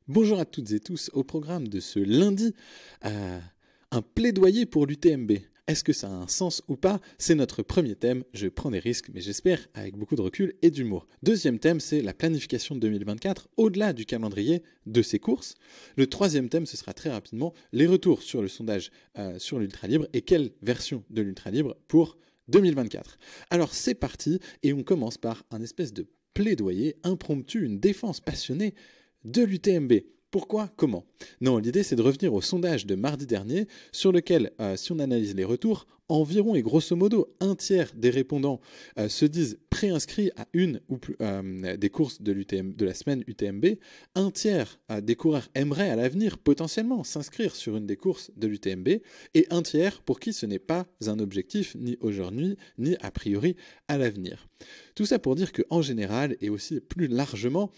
Bonjour à toutes et tous, au programme de ce lundi, un plaidoyer pour l'UTMB. Est-ce que ça a un sens ou pas? C'est notre premier thème, je prends des risques, mais j'espère avec beaucoup de recul et d'humour. Deuxième thème, c'est la planification de 2024, au-delà du calendrier de ces courses. Le troisième thème, ce sera très rapidement les retours sur le sondage sur l'Ultra Libre et quelle version de l'Ultra Libre pour 2024. Alors c'est parti, et on commence par un espèce de plaidoyer impromptu, une défense passionnée de l'UTMB. Pourquoi? Comment? Non, l'idée c'est de revenir au sondage de mardi dernier sur lequel, si on analyse les retours, environ et grosso modo un tiers des répondants se disent préinscrits à une ou plus des courses de la semaine UTMB. Un tiers des coureurs aimeraient à l'avenir potentiellement s'inscrire sur une des courses de l'UTMB et un tiers pour qui ce n'est pas un objectif ni aujourd'hui ni a priori à l'avenir. Tout ça pour dire qu'en général et aussi plus largement,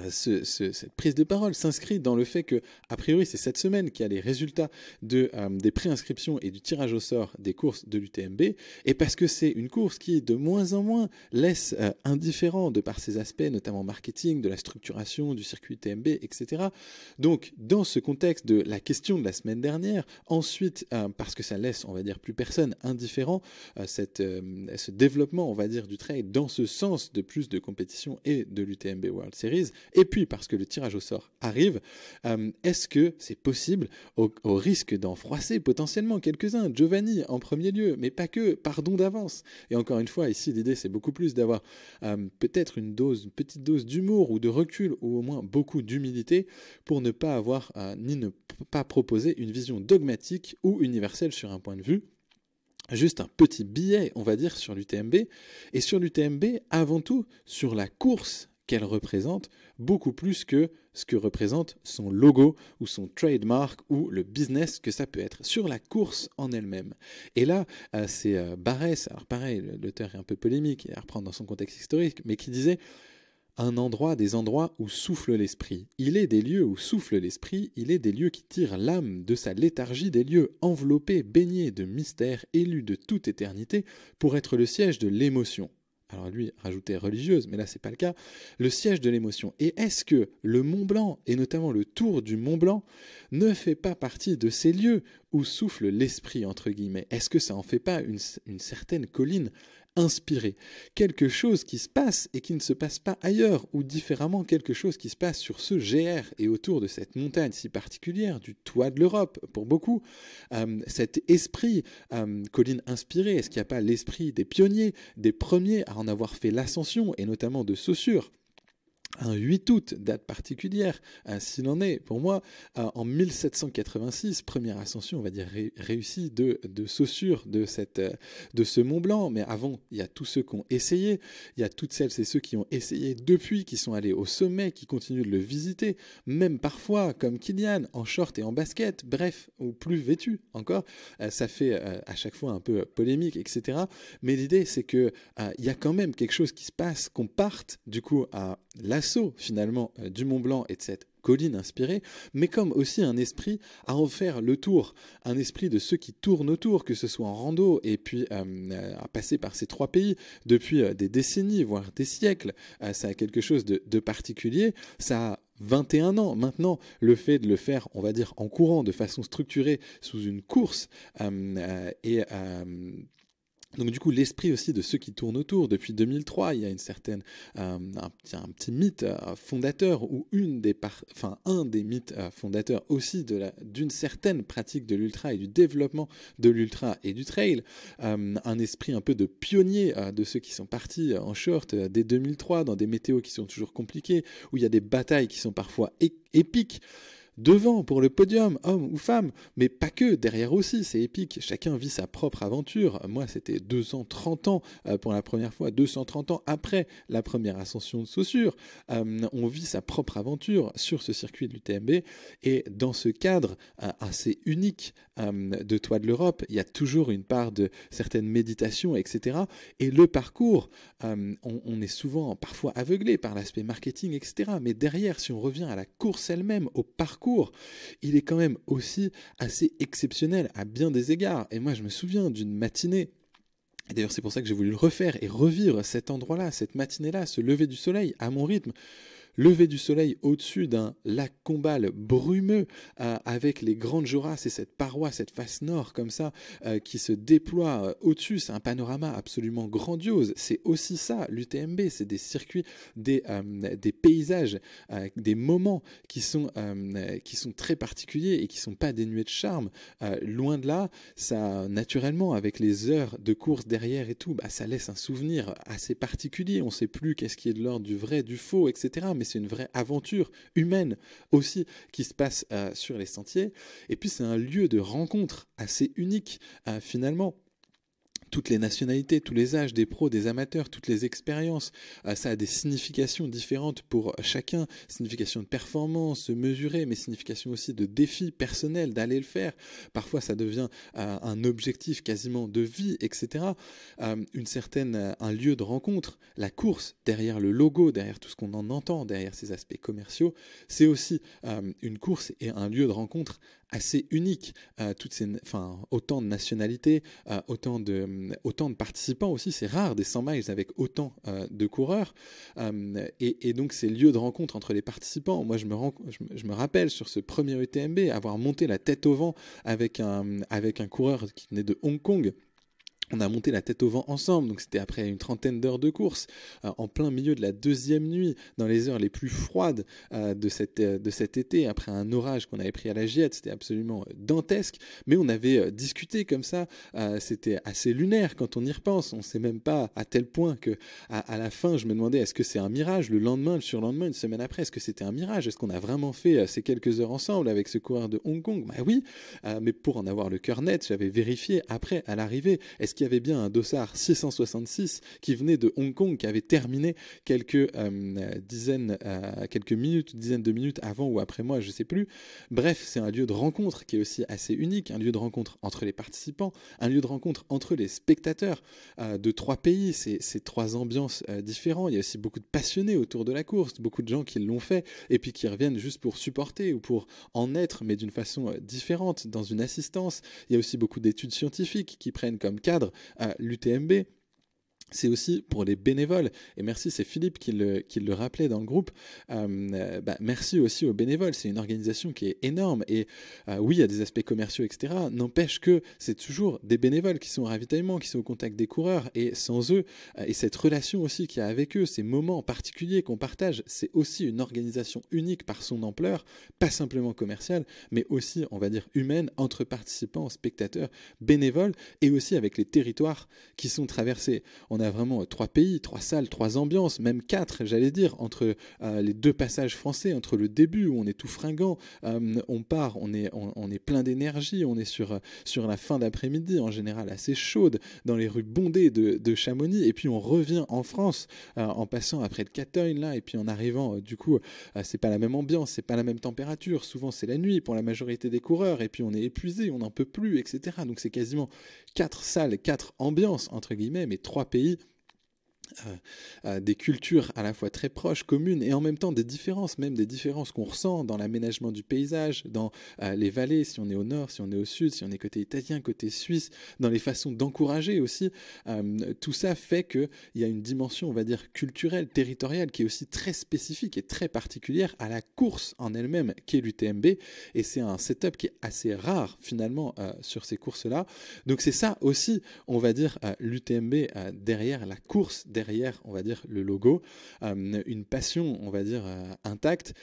cette prise de parole s'inscrit dans le fait que, a priori, c'est cette semaine qu'il y a les résultats des préinscriptions et du tirage au sort des courses de l'UTMB, et parce que c'est une course qui, de moins en moins, laisse indifférent de par ses aspects, notamment marketing, de la structuration du circuit UTMB, etc. Donc, dans ce contexte de la question de la semaine dernière, ensuite, parce que ça laisse, on va dire, plus personne indifférent, ce développement, on va dire, du trail dans ce sens de plus de compétition et de l'UTMB World Series, et puis parce que le tirage au sort arrive, est-ce que c'est possible, au risque d'en froisser potentiellement quelques-uns, Giovanni en premier lieu, mais pas que, pardon d'avance. Et encore une fois, ici l'idée c'est beaucoup plus d'avoir peut-être une petite dose d'humour ou de recul, ou au moins beaucoup d'humilité, pour ne pas avoir, ni ne pas proposer une vision dogmatique ou universelle sur un point de vue. Juste un petit billet, on va dire, sur l'UTMB, et sur l'UTMB, avant tout, sur la course qu'elle représente, beaucoup plus que ce que représente son logo ou son trademark ou le business que ça peut être sur la course en elle-même. Et là, c'est Barès, alors pareil, l'auteur est un peu polémique, et à reprendre dans son contexte historique, mais qui disait des endroits où souffle l'esprit. Il est des lieux où souffle l'esprit, il est des lieux qui tirent l'âme de sa léthargie, des lieux enveloppés, baignés de mystère, élus de toute éternité, pour être le siège de l'émotion. Alors lui rajoutait religieuse, mais là c'est pas le cas, le siège de l'émotion. Et est-ce que le Mont Blanc, et notamment le Tour du Mont Blanc, ne fait pas partie de ces lieux où souffle l'esprit, entre guillemets? Est-ce que ça en fait pas une certaine colline inspirée? Quelque chose qui se passe et qui ne se passe pas ailleurs, ou différemment quelque chose qui se passe sur ce GR et autour de cette montagne si particulière, du toit de l'Europe pour beaucoup, cet esprit colline inspirée, est-ce qu'il n'y a pas l'esprit des pionniers, des premiers à en avoir fait l'ascension, et notamment de Saussure? Un 8 août, date particulière, s'il en est, pour moi, en 1786, première ascension, on va dire, réussie de Saussure, de ce Mont Blanc. Mais avant, il y a tous ceux qui ont essayé, il y a toutes celles et ceux qui ont essayé depuis, qui sont allés au sommet, qui continuent de le visiter, même parfois, comme Kylian, en short et en basket, bref, ou plus vêtu encore. Ça fait à chaque fois un peu polémique, etc. Mais l'idée, c'est que il y a quand même quelque chose qui se passe, qu'on parte, du coup, à l'assaut finalement du Mont Blanc et de cette colline inspirée, mais comme aussi un esprit à en faire le tour, un esprit de ceux qui tournent autour, que ce soit en rando et puis à passer par ces trois pays depuis des décennies, voire des siècles. Ça a quelque chose de particulier, ça a 21 ans maintenant, le fait de le faire, on va dire, en courant, de façon structurée, sous une course, donc du coup, l'esprit aussi de ceux qui tournent autour. Depuis 2003, il y a une certaine, un petit mythe fondateur, ou un des mythes fondateurs aussi d'une certaine pratique de l'ultra et du développement de l'ultra et du trail. Un esprit un peu de pionnier de ceux qui sont partis en short dès 2003 dans des météos qui sont toujours compliqués, où il y a des batailles qui sont parfois épiques. Devant pour le podium, homme ou femme, mais pas que, derrière aussi, c'est épique, chacun vit sa propre aventure. Moi, c'était 230 ans pour la première fois, 230 ans après la première ascension de Saussure. On vit sa propre aventure sur ce circuit de l'UTMB, et dans ce cadre assez unique de Toit de l'Europe, il y a toujours une part de certaines méditations, etc. Et le parcours, on est souvent parfois aveuglé par l'aspect marketing, etc. Mais derrière, si on revient à la course elle-même, au parcours, il est quand même aussi assez exceptionnel à bien des égards. Et moi, je me souviens d'une matinée, et d'ailleurs c'est pour ça que j'ai voulu le refaire et revivre cet endroit-là, cette matinée-là, ce lever du soleil à mon rythme. lever du soleil au-dessus d'un lac Combal brumeux avec les grandes Joras et cette paroi, cette face nord comme ça qui se déploie au-dessus. C'est un panorama absolument grandiose. C'est aussi ça, l'UTMB, c'est des circuits, des paysages, des moments qui sont très particuliers et qui sont pas dénués de charme. Loin de là, ça naturellement avec les heures de course derrière et tout, ça laisse un souvenir assez particulier. On sait plus qu'est-ce qui est de l'ordre du vrai, du faux, etc. Mais c'est une vraie aventure humaine aussi qui se passe sur les sentiers. Et puis c'est un lieu de rencontre assez unique finalement. Toutes les nationalités, tous les âges, des pros, des amateurs, toutes les expériences, ça a des significations différentes pour chacun, signification de performance, se mesurer, mais signification aussi de défi personnel, d'aller le faire. Parfois, ça devient un objectif quasiment de vie, etc. Un lieu de rencontre, la course, derrière le logo, derrière tout ce qu'on en entend, derrière ces aspects commerciaux, c'est aussi une course et un lieu de rencontre assez unique. Autant de nationalités, autant de participants aussi. C'est rare des 100 miles avec autant de coureurs. Et donc, ces lieux de rencontre entre les participants. Moi, je me rappelle sur ce premier UTMB avoir monté la tête au vent avec un coureur qui venait de Hong Kong. On a monté la tête au vent ensemble, donc c'était après une 30aine d'heures de course, en plein milieu de la deuxième nuit, dans les heures les plus froides de cet été, après un orage qu'on avait pris à la Giette. C'était absolument dantesque, mais on avait discuté comme ça. C'était assez lunaire quand on y repense. On ne sait même pas à tel point que à la fin, je me demandais est-ce que c'est un mirage, le lendemain, le surlendemain, une semaine après, est-ce que c'était un mirage? Est-ce qu'on a vraiment fait ces quelques heures ensemble avec ce coureur de Hong Kong? Oui, mais pour en avoir le cœur net, j'avais vérifié après, à l'arrivée, est-ce qu'il y avait bien un dossard 666 qui venait de Hong Kong, qui avait terminé quelques dizaines de minutes avant ou après moi, je sais plus. Bref, c'est un lieu de rencontre qui est aussi assez unique, un lieu de rencontre entre les participants, un lieu de rencontre entre les spectateurs de 3 pays. C'est 3 ambiances différentes. Il y a aussi beaucoup de passionnés autour de la course, beaucoup de gens qui l'ont fait et puis qui reviennent juste pour supporter ou pour en être, mais d'une façon différente, dans une assistance. Il y a aussi beaucoup d'études scientifiques qui prennent comme cadre l'UTMB. C'est aussi pour les bénévoles. Et merci, c'est Philippe qui le rappelait dans le groupe. Merci aussi aux bénévoles. C'est une organisation qui est énorme. Et oui, il y a des aspects commerciaux, etc. N'empêche que c'est toujours des bénévoles qui sont au ravitaillement, qui sont au contact des coureurs. Et sans eux, et cette relation aussi qu'il y a avec eux, ces moments particuliers qu'on partage, c'est aussi une organisation unique par son ampleur, pas simplement commerciale, mais aussi, on va dire, humaine, entre participants, spectateurs, bénévoles, et aussi avec les territoires qui sont traversés. On a vraiment 3 pays, 3 salles, 3 ambiances, même 4, j'allais dire, entre les 2 passages français, entre le début où on est tout fringant, on part, on est plein d'énergie, on est sur la fin d'après-midi, en général assez chaude, dans les rues bondées de Chamonix, et puis on revient en France en passant après le Catogne, là, et puis en arrivant, du coup, c'est pas la même ambiance, c'est pas la même température, souvent c'est la nuit pour la majorité des coureurs, et puis on est épuisé, on n'en peut plus, etc. Donc c'est quasiment 4 salles, 4 ambiances, entre guillemets, mais 3 pays. Des cultures à la fois très proches, communes, et en même temps des différences qu'on ressent dans l'aménagement du paysage, dans les vallées, si on est au nord, si on est au sud, si on est côté italien, côté suisse, dans les façons d'encourager aussi. Tout ça fait qu'il y a une dimension, on va dire, culturelle, territoriale, qui est aussi très spécifique et très particulière à la course en elle-même, qui est l'UTMB, et c'est un setup qui est assez rare finalement sur ces courses-là. Donc c'est ça aussi, on va dire, l'UTMB derrière la course, derrière, on va dire, le logo, une passion, on va dire, intacte.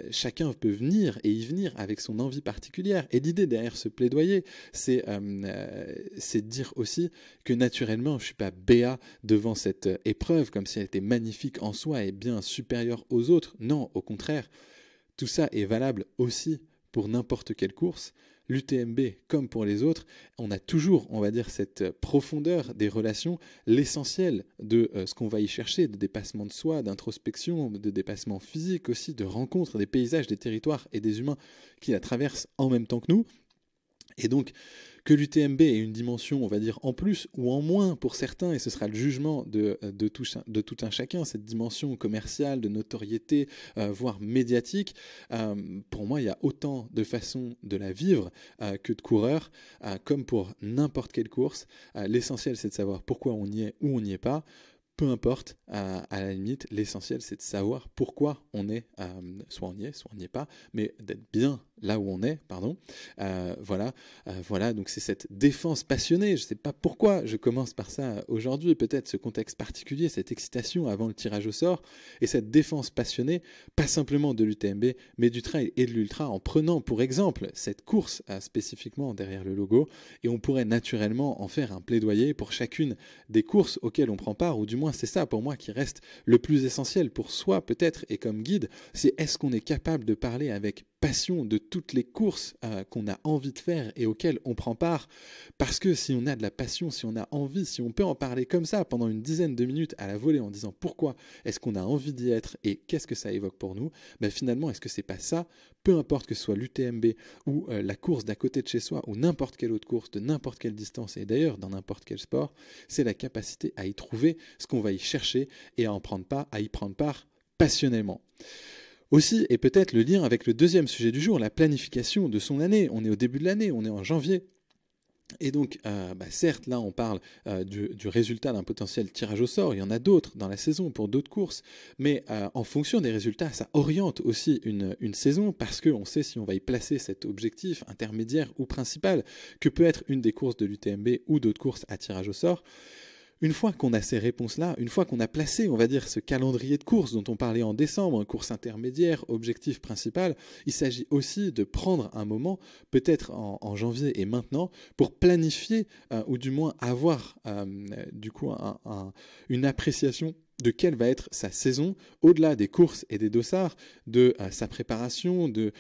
Chacun peut venir et y venir avec son envie particulière. Et l'idée derrière ce plaidoyer, c'est de dire aussi que naturellement, je ne suis pas béat devant cette épreuve, comme si elle était magnifique en soi et bien supérieure aux autres. Non, au contraire, tout ça est valable aussi pour n'importe quelle course. L'UTMB, comme pour les autres, on a toujours, on va dire, cette profondeur des relations, l'essentiel de ce qu'on va y chercher, de dépassement de soi, d'introspection, de dépassement physique aussi, de rencontre des paysages, des territoires et des humains qui la traversent en même temps que nous. Et donc, que l'UTMB ait une dimension, on va dire, en plus ou en moins pour certains, et ce sera le jugement de tout un chacun, cette dimension commerciale, de notoriété, voire médiatique, pour moi, il y a autant de façons de la vivre que de coureurs, comme pour n'importe quelle course. L'essentiel, c'est de savoir pourquoi on y est ou on n'y est pas. peu importe, à la limite, l'essentiel c'est de savoir pourquoi on est, soit on n'y est pas, mais d'être bien là où on est, pardon. Voilà, donc c'est cette défense passionnée, je ne sais pas pourquoi je commence par ça aujourd'hui, peut-être ce contexte particulier, cette excitation avant le tirage au sort, et cette défense passionnée, pas simplement de l'UTMB, mais du trail et de l'ultra, en prenant pour exemple cette course spécifiquement derrière le logo, et on pourrait naturellement en faire un plaidoyer pour chacune des courses auxquelles on prend part, ou du moins c'est ça pour moi qui reste le plus essentiel pour soi peut-être et comme guide, c'est est-ce qu'on est capable de parler avec passion de toutes les courses qu'on a envie de faire et auxquelles on prend part, parce que si on a de la passion, si on a envie, si on peut en parler comme ça pendant une dizaine de minutes à la volée en disant pourquoi est-ce qu'on a envie d'y être et qu'est-ce que ça évoque pour nous, ben finalement est-ce que c'est pas ça, peu importe que ce soit l'UTMB ou la course d'à côté de chez soi ou n'importe quelle autre course de n'importe quelle distance et d'ailleurs dans n'importe quel sport, c'est la capacité à y trouver ce qu'on va y chercher et à y prendre part passionnément. Aussi, et peut-être le lien avec le deuxième sujet du jour, la planification de son année. On est au début de l'année, on est en janvier. Et donc, certes, là, on parle du résultat d'un potentiel tirage au sort. Il y en a d'autres dans la saison pour d'autres courses. Mais en fonction des résultats, ça oriente aussi une saison parce qu'on sait si on va y placer cet objectif intermédiaire ou principal que peut être une des courses de l'UTMB ou d'autres courses à tirage au sort. Une fois qu'on a ces réponses-là, une fois qu'on a placé, on va dire, ce calendrier de courses dont on parlait en décembre, course intermédiaire, objectif principal, il s'agit aussi de prendre un moment, peut-être en janvier et maintenant, pour planifier, ou du moins avoir du coup une appréciation de quelle va être sa saison, au-delà des courses et des dossards, de sa préparation, de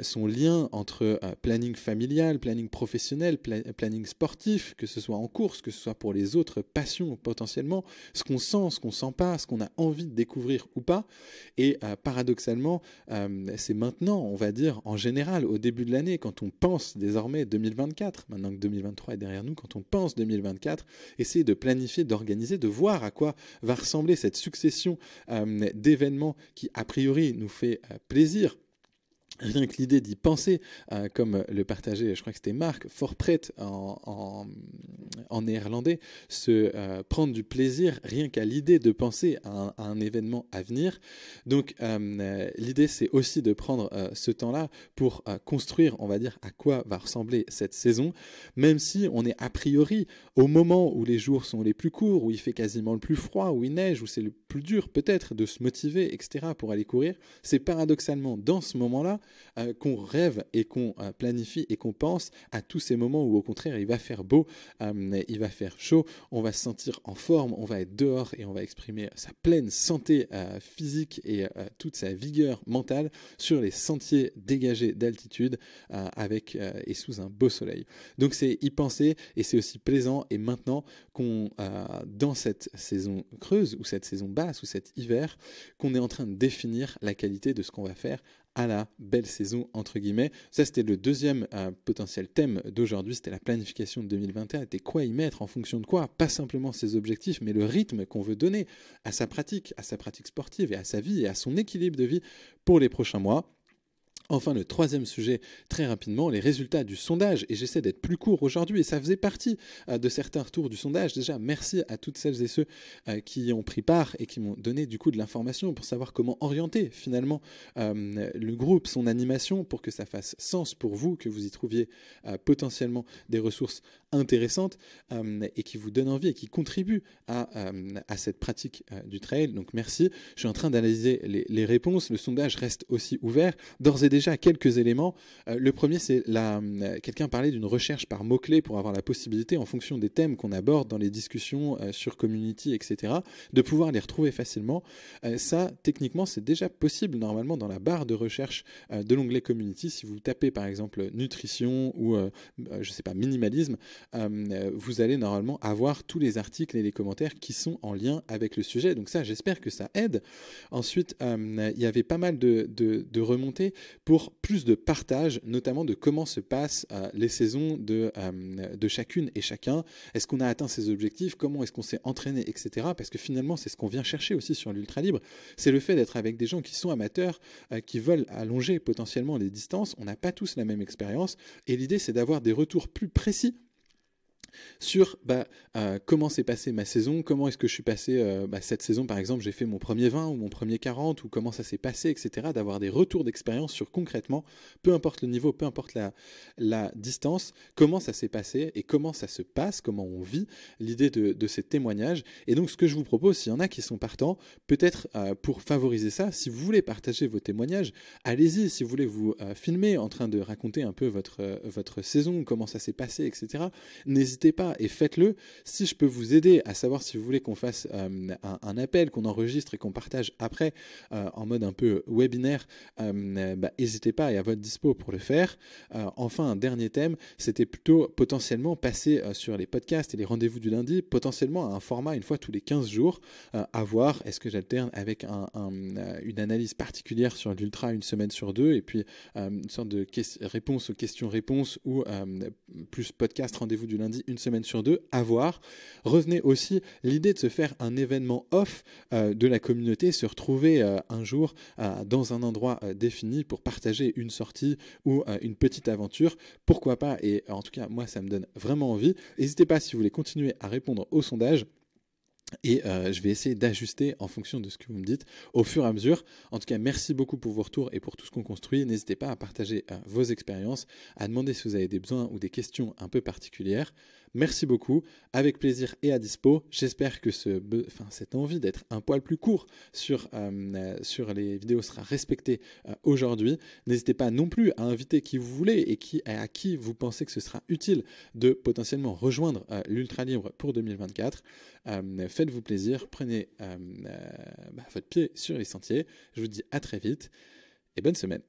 son lien entre planning familial, planning professionnel, planning sportif, que ce soit en course, que ce soit pour les autres passions potentiellement, ce qu'on sent, ce qu'on sent pas, ce qu'on a envie de découvrir ou pas. Et paradoxalement, c'est maintenant, on va dire, en général, au début de l'année, quand on pense désormais 2024, maintenant que 2023 est derrière nous, quand on pense 2024, essayer de planifier, d'organiser, de voir à quoi va ressembler cette succession d'événements qui, a priori, nous fait plaisir. Rien que l'idée d'y penser, comme le partageait, je crois que c'était Marc, Forpret en néerlandais, se prendre du plaisir rien qu'à l'idée de penser à un événement à venir. Donc l'idée c'est aussi de prendre ce temps-là pour construire, on va dire, à quoi va ressembler cette saison, même si on est a priori au moment où les jours sont les plus courts, où il fait quasiment le plus froid, où il neige, où c'est le plus dur peut-être de se motiver, etc. pour aller courir. C'est paradoxalement dans ce moment-là qu'on rêve et qu'on planifie et qu'on pense à tous ces moments où au contraire il va faire beau, il va faire chaud, on va se sentir en forme, on va être dehors et on va exprimer sa pleine santé physique et toute sa vigueur mentale sur les sentiers dégagés d'altitude avec et sous un beau soleil. Donc c'est y penser et c'est aussi plaisant et maintenant qu'on dans cette saison creuse ou cette saison basse ou cet hiver qu'on est en train de définir la qualité de ce qu'on va faire à la belle saison entre guillemets. Ça c'était le deuxième potentiel thème d'aujourd'hui, c'était la planification de 2021, et quoi y mettre en fonction de quoi, pas simplement ses objectifs mais le rythme qu'on veut donner à sa pratique sportive et à sa vie et à son équilibre de vie pour les prochains mois. Enfin, le troisième sujet, très rapidement, les résultats du sondage. Et j'essaie d'être plus court aujourd'hui, et ça faisait partie de certains retours du sondage. Déjà, merci à toutes celles et ceux qui y ont pris part et qui m'ont donné du coup de l'information pour savoir comment orienter finalement le groupe, son animation, pour que ça fasse sens pour vous, que vous y trouviez potentiellement des ressources intéressantes et qui vous donnent envie et qui contribuent à cette pratique du trail. Donc merci. Je suis en train d'analyser les réponses. Le sondage reste aussi ouvert. D'ores et déjà quelques éléments. Le premier, c'est quelqu'un parlait d'une recherche par mots-clés pour avoir la possibilité, en fonction des thèmes qu'on aborde dans les discussions sur Community, etc., de pouvoir les retrouver facilement. Ça, techniquement, c'est déjà possible normalement dans la barre de recherche de l'onglet Community. Si vous tapez par exemple nutrition ou, je sais pas, minimalisme, vous allez normalement avoir tous les articles et les commentaires qui sont en lien avec le sujet. Donc ça, j'espère que ça aide. Ensuite, il y avait pas mal de remontées pour plus de partage, notamment de comment se passent les saisons de chacune et chacun. Est-ce qu'on a atteint ses objectifs? Comment est-ce qu'on s'est entraîné, etc. Parce que finalement, c'est ce qu'on vient chercher aussi sur l'Ultra Libre. C'est le fait d'être avec des gens qui sont amateurs, qui veulent allonger potentiellement les distances. On n'a pas tous la même expérience. Et l'idée, c'est d'avoir des retours plus précis sur comment s'est passée ma saison, comment est-ce que je suis passé cette saison par exemple, j'ai fait mon premier 20 ou mon premier 40 ou comment ça s'est passé, etc. D'avoir des retours d'expérience sur concrètement, peu importe le niveau, peu importe la distance, comment ça s'est passé et comment ça se passe, comment on vit l'idée de ces témoignages. Et donc ce que je vous propose, s'il y en a qui sont partants, peut-être pour favoriser ça, si vous voulez partager vos témoignages, allez-y. Si vous voulez vous filmer en train de raconter un peu votre saison, comment ça s'est passé, etc., n'hésitez pas et faites-le. Si je peux vous aider à savoir si vous voulez qu'on fasse un appel, qu'on enregistre et qu'on partage après en mode un peu webinaire, n'hésitez pas et à votre dispo pour le faire. Enfin, un dernier thème, c'était plutôt potentiellement passer sur les podcasts et les rendez-vous du lundi, potentiellement à un format une fois tous les 15 jours, à voir, est-ce que j'alterne avec une analyse particulière sur l'ultra une semaine sur deux, et puis une sorte de réponse aux questions-réponses, ou plus podcast rendez-vous du lundi une semaine sur deux, à voir. Revenez aussi l'idée de se faire un événement off de la communauté, se retrouver un jour dans un endroit défini pour partager une sortie ou une petite aventure, pourquoi pas. Et en tout cas moi ça me donne vraiment envie. N'hésitez pas si vous voulez continuer à répondre au sondage. Et je vais essayer d'ajuster en fonction de ce que vous me dites au fur et à mesure. En tout cas, merci beaucoup pour vos retours et pour tout ce qu'on construit. N'hésitez pas à partager vos expériences, à demander si vous avez des besoins ou des questions un peu particulières. Merci beaucoup, avec plaisir et à dispo. J'espère que cette envie d'être un poil plus court sur les vidéos sera respectée aujourd'hui. N'hésitez pas non plus à inviter qui vous voulez et à qui vous pensez que ce sera utile de potentiellement rejoindre l'Ultra Libre pour 2024. Faites-vous plaisir, prenez votre pied sur les sentiers. Je vous dis à très vite et bonne semaine.